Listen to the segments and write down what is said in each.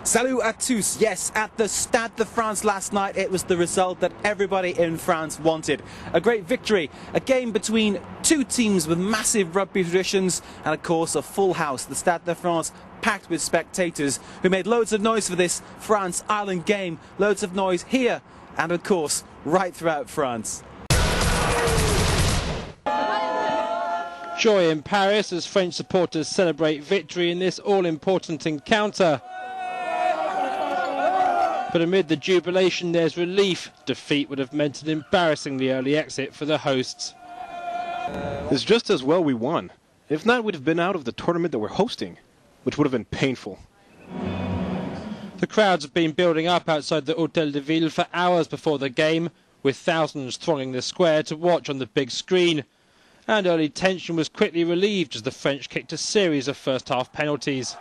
Salut à tous. Yes, at the Stade de France last night, it was the result that everybody in France wanted. A great victory, a game between two teams with massive rugby traditions, and of course a full house. The Stade de France packed with spectators who made loads of noise for this France-Ireland game. Loads of noise here and of course right throughout France. Joy in Paris as French supporters celebrate victory in this all-important encounter. But amid the jubilation there's relief. Defeat would have meant an embarrassingly early exit for the hosts. It's just as well we won. If not, we'd have been out of the tournament that we're hosting, which would have been painful. The crowds have been building up outside the Hôtel de Ville for hours before the game, with thousands thronging the square to watch on the big screen. And early tension was quickly relieved as the French kicked a series of first-half penalties.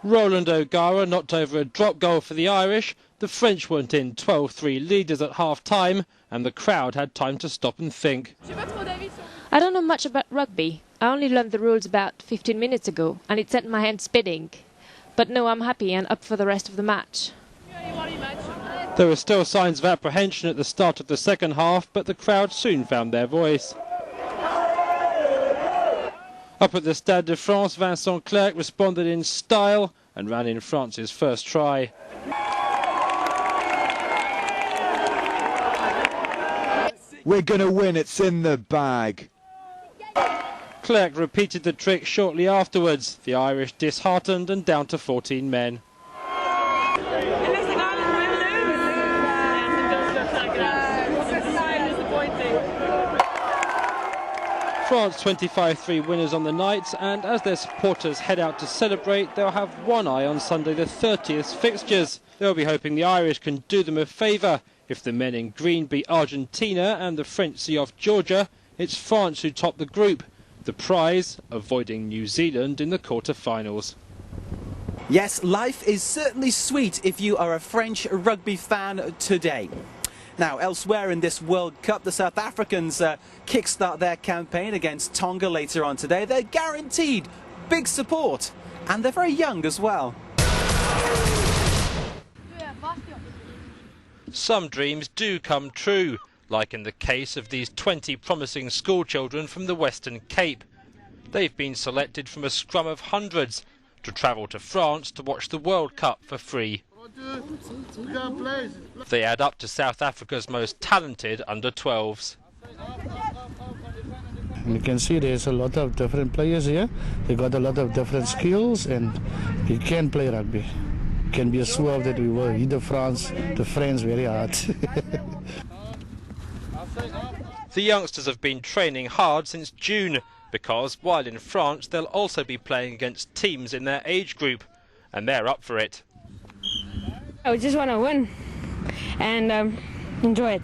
Roland O'Gara knocked over a drop goal for the Irish. The French went in 12-3 leaders at half-time, and the crowd had time to stop and think. I don't know much about rugby. I only learned the rules about 15 minutes ago, and it sent my hand spinning. But no, I'm happy and up for the rest of the match. There were still signs of apprehension at the start of the second half, but the crowd soon found their voice. Up at the Stade de France, Vincent Clerc responded in style and ran in France's first try. We're going to win, it's in the bag. Clerc repeated the trick shortly afterwards. The Irish disheartened and down to 14 men. France 25-3 winners on the night, and as their supporters head out to celebrate, they'll have one eye on Sunday the 30th fixtures. They'll be hoping the Irish can do them a favour. If the men in green beat Argentina and the French see off Georgia, it's France who top the group. The prize, avoiding New Zealand in the quarter-finals. Yes, life is certainly sweet if you are a French rugby fan today. Now, elsewhere in this World Cup, the South Africans kickstart their campaign against Tonga later on today. They're guaranteed big support, and they're very young as well. Some dreams do come true, like in the case of these 20 promising school children from the Western Cape. They've been selected from a scrum of hundreds to travel to France to watch the World Cup for free. They add up to South Africa's most talented under-12s. You can see there's a lot of different players here. They got a lot of different skills, and you can play rugby. It can be a swerve that we will hit the French very hard. The youngsters have been training hard since June, because while in France they'll also be playing against teams in their age group, and they're up for it. I just want to win and enjoy it.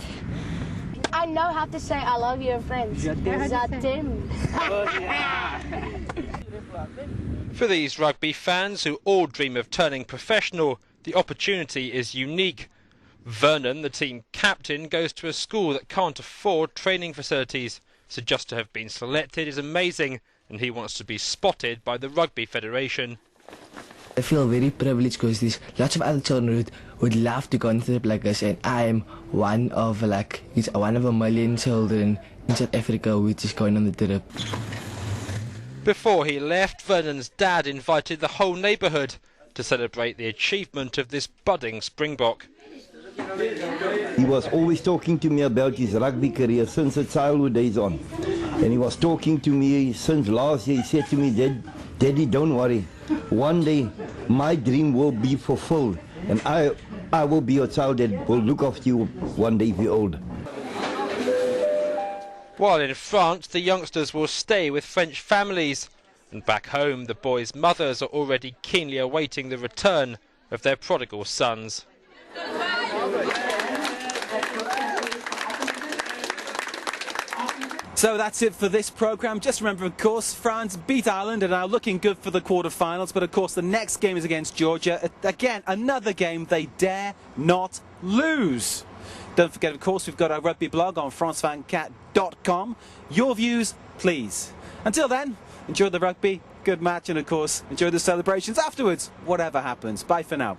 I know how to say I love you in French. For these rugby fans who all dream of turning professional, the opportunity is unique. Vernon, the team captain, goes to a school that can't afford training facilities, so just to have been selected is amazing, and he wants to be spotted by the Rugby Federation. I feel very privileged because there's lots of other children who would love to go on a trip like this, and I am one of a million children in South Africa which is going on the trip. Before he left, Vernon's dad invited the whole neighbourhood to celebrate the achievement of this budding Springbok. He was always talking to me about his rugby career since the childhood days on. And he was talking to me since last year. He said to me, Daddy, don't worry. One day my dream will be fulfilled, and I will be a child that will look after you one day if you're old. While in France, the youngsters will stay with French families, and back home the boys' mothers are already keenly awaiting the return of their prodigal sons. So that's it for this programme. Just remember, of course, France beat Ireland and are looking good for the quarter-finals. But, of course, the next game is against Georgia. Again, another game they dare not lose. Don't forget, of course, we've got our rugby blog on France24-EN-Rugby-September. Your views, please. Until then, enjoy the rugby good match, and of course, enjoy the celebrations afterwards, whatever happens. Bye for now.